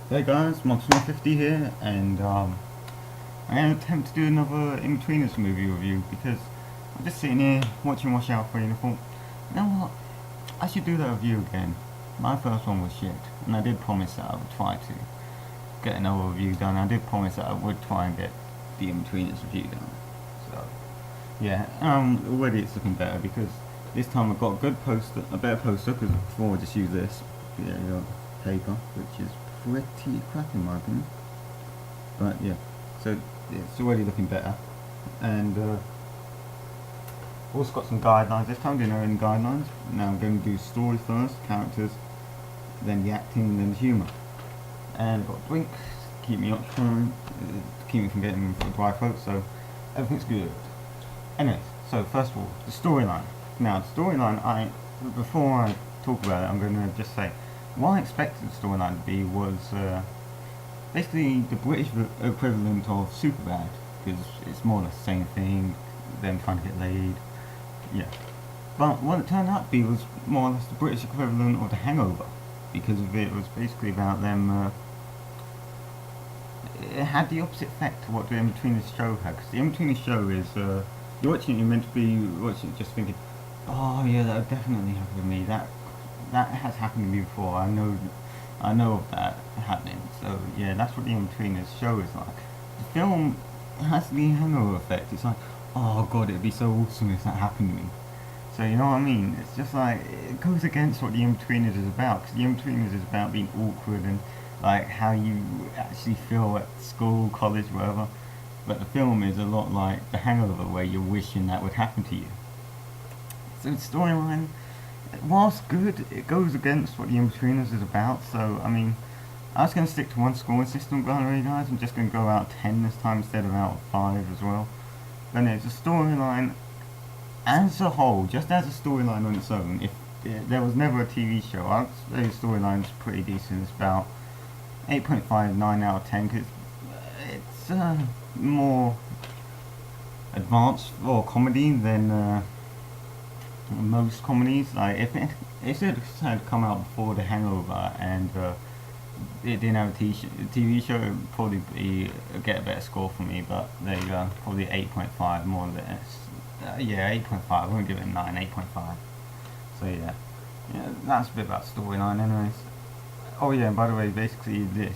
Hey guys, Monster50 here, and I'm going to attempt to do another In-Betweeners movie review because I'm just sitting here watching Watch Out for you and I thought, you know what, I should do that review again. My first one was shit, and I did promise that I would try to get another review done. I did promise that I would try and get the In-Betweeners review done. So, yeah, already it's looking better because this time I've got a good poster, a better poster, because before I just used this, paper, which is pretty crap in my opinion. But yeah, so it's already looking better. And also got some guidelines. This time I'm doing our own guidelines. Now I'm going to do story first, characters, then the acting, then the humour. And I've got a drink to keep me occupied, to keep me from getting a dry throat, so everything's good. Anyways, so first of all, the storyline. Now the storyline, before I talk about it, I'm going to just say what I expected the storyline to be was basically the British equivalent of Superbad, because it's more or less the same thing, them trying to get laid, yeah. But what it turned out to be was more or less the British equivalent of The Hangover, because of it was basically about them, it had the opposite effect to what the In-Betweeners show had, because the In-Betweeners show is, you're watching it, you're meant to be watching it just thinking, oh yeah, that would definitely happen to me, that has happened to me before, I know of that happening. So yeah, that's what the In-Betweeners show is like. The film has the Hangover effect. It's like, oh god, it'd be so awesome if that happened to me. So you know what I mean? It's just like, it goes against what the In-Betweeners is about, because the In-Betweeners is about being awkward and like how you actually feel at school, college, wherever. But the film is a lot like The Hangover, where you're wishing that would happen to you. So the storyline, whilst good, it goes against what the In-Betweeners is about. So I mean, I was going to stick to one scoring system, by the way, guys. I'm just going to go out 10 this time instead of out 5 as well. But no, it's a storyline as a whole, just as a storyline on its own. If there was never a TV show, I'd say the storyline's pretty decent. It's about 8.5, 9 out of 10, because it's more advanced for comedy than most comedies. Like if it had come out before The Hangover and it didn't have a TV show, it would probably get a better score from me. But there you go, probably 8.5 more or less. Yeah, 8.5. I won't give it a 9. 8.5. So yeah, that's a bit about storyline, anyways. Oh yeah, and by the way, basically this,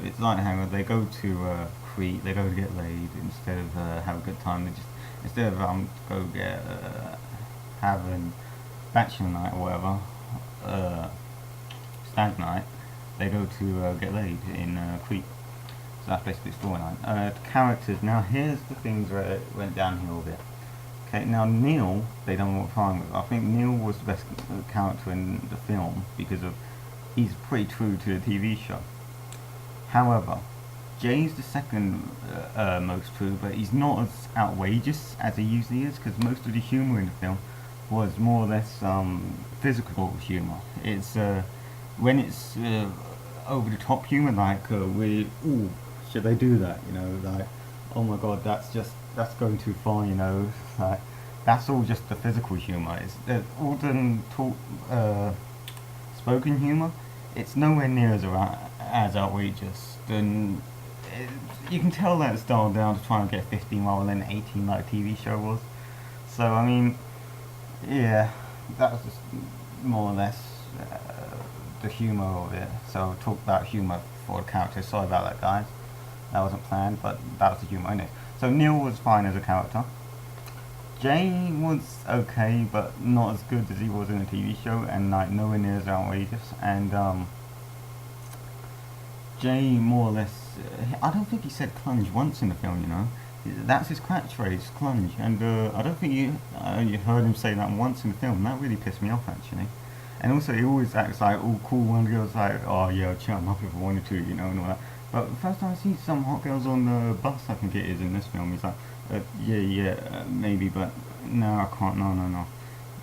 it's like The Hangover. They go to Crete. They go to get laid instead of have a good time. They just, instead of go get having bachelor night or whatever, stag night, they go to get laid in Crete. So that's basically the storyline. The characters, now here's the things where it went downhill a bit. Okay, now Neil, they don't know what fine with. I think Neil was the best character in the film because of, he's pretty true to the TV show. However, Jay's the second most true, but he's not as outrageous as he usually is, because most of the humour in the film was more or less physical humour. It's when it's over the top humour, like ooh, should they do that? You know, like, oh my god, that's going too far. You know, like that's all just the physical humour. It's all the spoken humour. It's nowhere near as outrageous. Then you can tell that it's dialed down to try and get 15 rather than 18 like a TV show was. So I mean, yeah, that was just more or less the humour of it. So I'll talk about humour for the characters. Sorry about that, guys. That wasn't planned, but that was the humour in it. So Neil was fine as a character. Jay was okay, but not as good as he was in a TV show, and like nowhere near as outrageous. And Jay more or less, I don't think he said clunge once in the film. You know, that's his catchphrase, clunge. And I don't think you heard him say that once in the film. That really pissed me off, actually. And also, he always acts like all cool when the girl's like, oh yeah, I'll chat him up if I wanted to, you know, and all that. But the first time I see some hot girls on the bus, I think it is in this film, he's like, maybe, but no, I can't, no.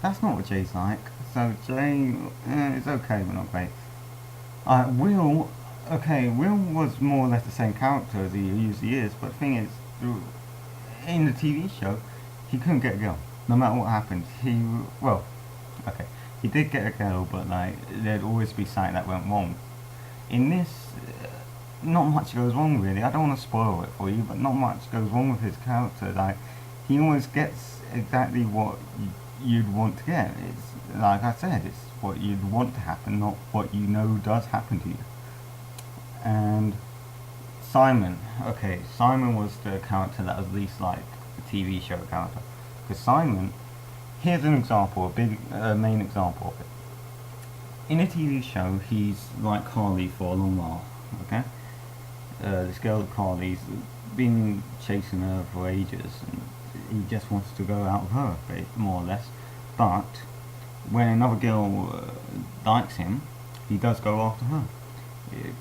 That's not what Jay's like. So Jay is okay, but not great. Will was more or less the same character as he usually is, but the thing is, in the TV show, he couldn't get a girl. No matter what happened, he did get a girl, but like, there'd always be something that went wrong. In this, not much goes wrong really. I don't want to spoil it for you, but not much goes wrong with his character. Like, he always gets exactly what you'd want to get. It's like I said, it's what you'd want to happen, not what you know does happen to you. And Simon, okay, Simon was the character that was least like the TV show character. Because Simon, here's an example, a big main example of it. In a TV show, he's like Carly for a long while, okay? This girl Carly's been chasing her for ages, and he just wants to go out with her, more or less. But when another girl likes him, he does go after her.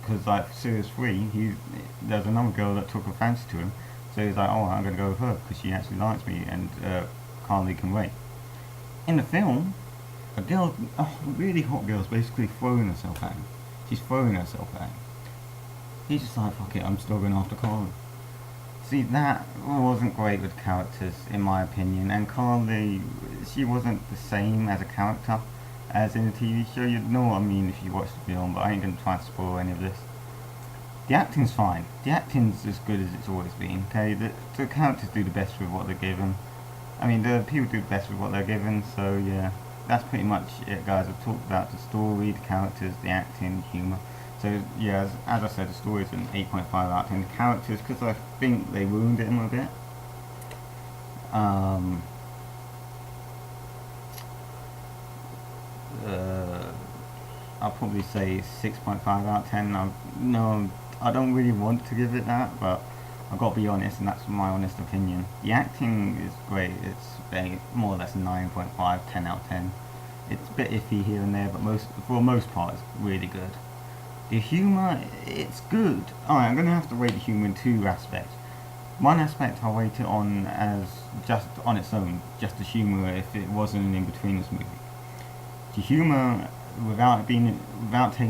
Because like for series 3, there's another girl that took a fancy to him, so he's like, oh, I'm going to go with her because she actually likes me, and Carly can wait. In the film, a really hot girl's basically throwing herself at him. She's throwing herself at him. He's just like, fuck it, I'm still going after Carly. See, that wasn't great with characters, in my opinion, and Carly, she wasn't the same as a character as in a TV show. You'd know what I mean if you watch the film, but I ain't going to try and spoil any of this. The acting's fine. The acting's as good as it's always been, okay? The characters do the best with what they're given. I mean, the people do the best with what they're given, so yeah. That's pretty much it, guys. I've talked about the story, the characters, the acting, the humour. So yeah, as I said, the story is an 8.5 out of 10. The characters, because I think they ruined it a little bit. I'll probably say 6.5 out of 10. I don't really want to give it that, but I've got to be honest, and that's my honest opinion. The acting is great. It's more or less 9.5, 10 out of 10. It's a bit iffy here and there, but for the most part, it's really good. The humour, it's good. Alright, I'm going to have to rate the humour in two aspects. One aspect I'll rate it on as just on its own, just the humour if it wasn't an in-betweeners movie. The humour, without taking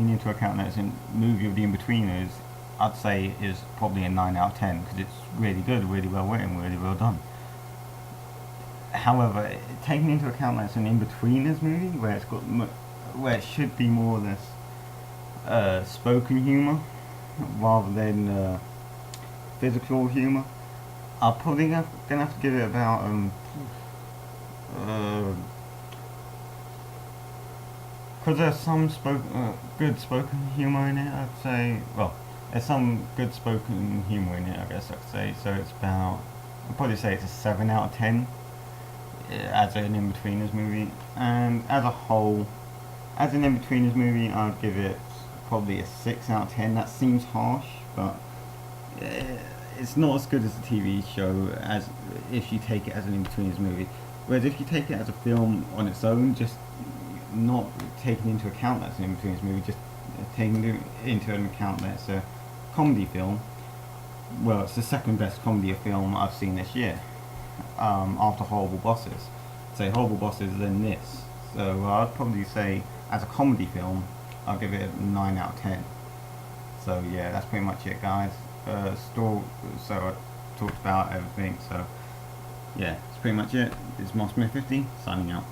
into account that it's a movie of the in-betweeners, I'd say is probably a 9 out of 10, because it's really good, really well written, really well done. However, taking into account that it's an in-betweeners movie, where it should be more or less spoken humour rather than physical humour, I'm probably gonna have to give it about because there's some good spoken humour in it. I'd say, well, there's some good spoken humour in it, I guess I could say. So it's about, I'd probably say it's a 7 out of 10 as an in-betweeners movie. And as a whole, as an in-betweeners movie, I'd give it probably a 6 out of 10. That seems harsh, but it's not as good as a TV show as if you take it as an in-betweeners movie. Whereas if you take it as a film on its own, just not taking into account that it's an in-betweeners movie, just taking into account that it's a comedy film, well, it's the second best comedy film I've seen this year, after Horrible Bosses. Say Horrible Bosses, then this. So I'd probably say, as a comedy film, I'll give it a 9 out of 10. So yeah, that's pretty much it, guys. So I talked about everything, so yeah, that's pretty much it. This is Mossmith50, signing out.